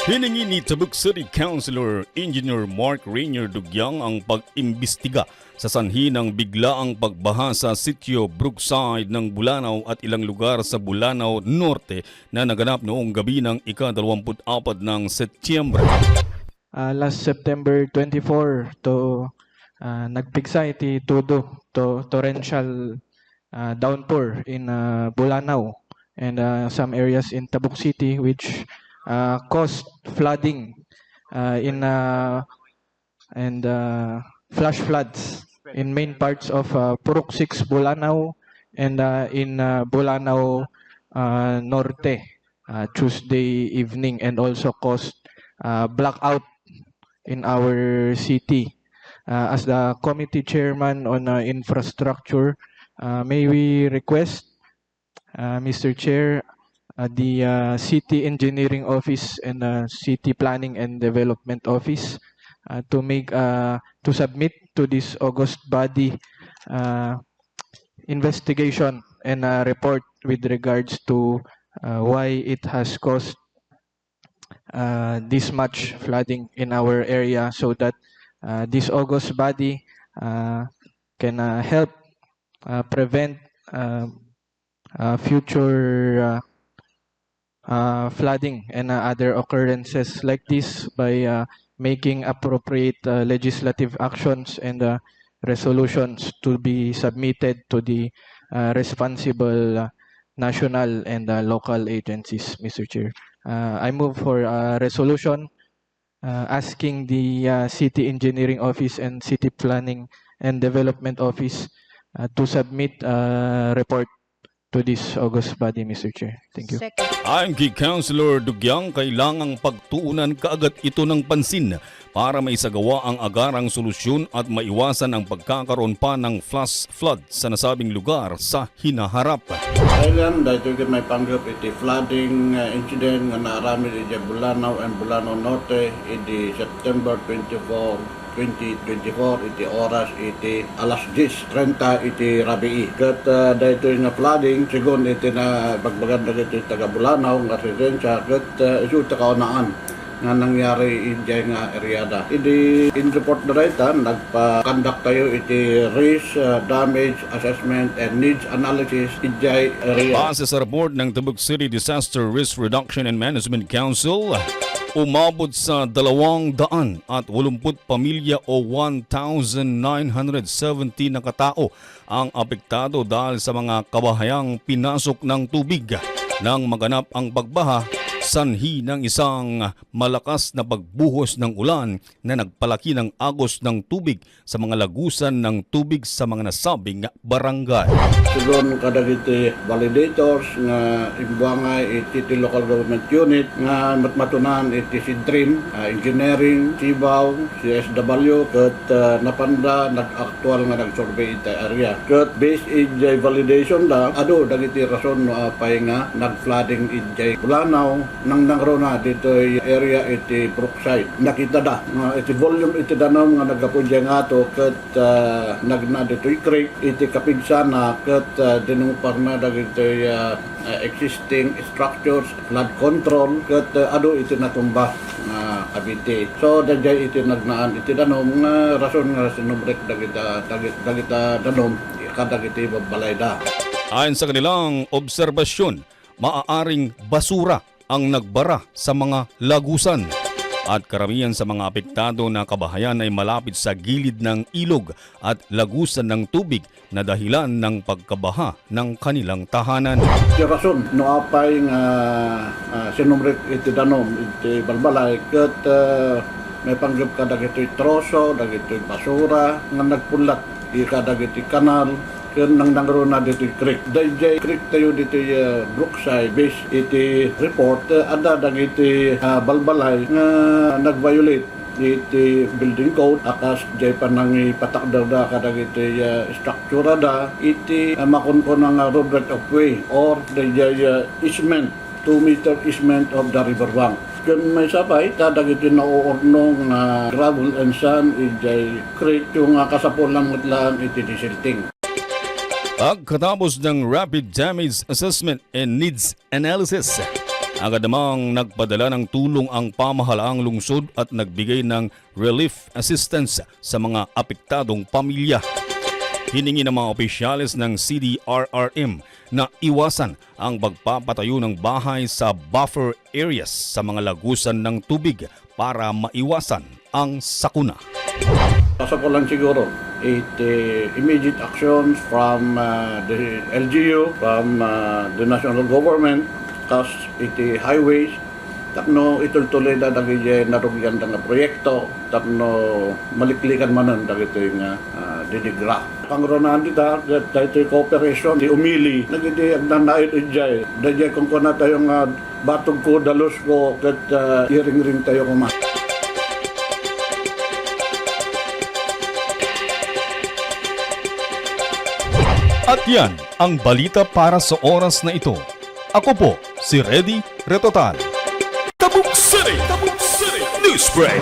Hiningi ni Tabuk City Councilor Engineer Mark Rainier Dugyang ang pag-imbestiga sa sanhi ng biglaang pagbaha sa sitio Brookside ng Bulanao at ilang lugar sa Bulanao Norte na naganap noong gabi ng ika-24 ng Setyembre. Last September 24 to nagpigsa iti todo to torrential downpour in Bulanao and some areas in Tabuk City which caused flooding and flash floods in main parts of Purok 6 Bulanao and in Bulanao Norte Tuesday evening, and also caused blackout in our city. As the committee chairman on infrastructure, may we request, Mr. Chair, the City Engineering Office and City Planning and Development Office to submit to this August body investigation and report with regards to why it has caused this much flooding in our area, so that this August body can help prevent future flooding and other occurrences like this by making appropriate legislative actions and resolutions to be submitted to the responsible national and local agencies, Mr. Chair. I move for a resolution asking the City Engineering Office and City Planning and Development Office to submit a report to this August body, Mr. Chair. Thank you. Ayon kay Councilor Dugyang, kailangang pagtuunan kaagad ito ng pansin para maisagawa ang agarang solusyon at maiwasan ang pagkakaroon pa ng flash flood sa nasabing lugar sa hinaharap. Kailan dahil ito may panggap iti flooding incident nga naarami iti Bulanao and Bulanao Norte iti September 24, 2024 iti oras iti alas 10:30 iti rabii. Kat dahito nga flooding sigon iti na bagbagan na iti taga Bulanao nga residensya kat isu kaunaan nga nangyari iti nga eryada. Iti in report na dayta nagpa-conduct tayo iti risk damage assessment and needs analysis iti area. Base sa report ng Tabuk City Disaster Risk Reduction and Management Council, umabot sa 280 pamilya o 1,970 na katao ang apektado dahil sa mga kabahayang pinasok ng tubig nang maganap ang pagbaha, sanhi ng isang malakas na pagbuhos ng ulan na nagpalaki ng agos ng tubig sa mga lagusan ng tubig sa mga nasabing barangay. Sigon kadag iti validators nga imbuangay iti local government unit nga matmatunan iti Sidrim, engineering, Sibaw, CSW ket napanda nag-aktual nga nag-survey iti area. Ket based iti validation da ado dagiti rason no apay nga nag-flooding iti Bulanao nang nangrona dito area iti Brookside. Nakita da iti volume iti danom nga nagapudya nga to ket nagna dito creek iti kapigsana ket dinungpar na dagiti existing structures, flood control ket ado iti natumba nga abite. So dayjay iti nagnaan iti danom nga rason nga sinubrek dagita danom kadag iti babalay da. Ayon sa kanilang obserbasyon, maaaring basura ang nagbara sa mga lagusan at karamihan sa mga apektado na kabahayan ay malapit sa gilid ng ilog at lagusan ng tubig na dahilan ng pagkabaha ng kanilang tahanan. Iti rason no apay nga sinumrek iti danom iti balbalay ket may panggap kadag iti troso, dagiti basura nga nagpulat kadag iti kanal ken nang nangrona dito creek. Dayjay creek tayo dito Brookside based iti report ada dagiti balbalay nga nag-violate iti building code akas jay panangi patakdaw da kadag iti struktura da iti makunkon nga road right of way or dayjay easement 2-meter easement of the riverbank. Kung may sabay, kadag iti nauurnong gravel and sand iti creek yung kasapulan lang iti disilting. Pagkatapos ng Rapid Damage Assessment and Needs Analysis, agad namang nagpadala ng tulong ang pamahalaang lungsod at nagbigay ng relief assistance sa mga apektadong pamilya. Hiningi ng mga opisyalis ng CDRRM na iwasan ang pagpapatayo ng bahay sa buffer areas sa mga lagusan ng tubig para maiwasan ang sakuna. Sa ko lang siguro, immediate actions from the LGU, from the national government, kas iti highways, tapno itultuloy na dagiti narugyan na proyekto, tapno maliklikan manan dagiti nga didigra. Pangronan dita, dagiti cooperation, di umili, nagiti agnanait ijay, dajay kung kuna tayo nga batog ko, dalos ko, kat iring-ring tayo kumas. At yan ang balita para sa oras na ito. Ako po si Reddy Retotal. Tabuk City News Break.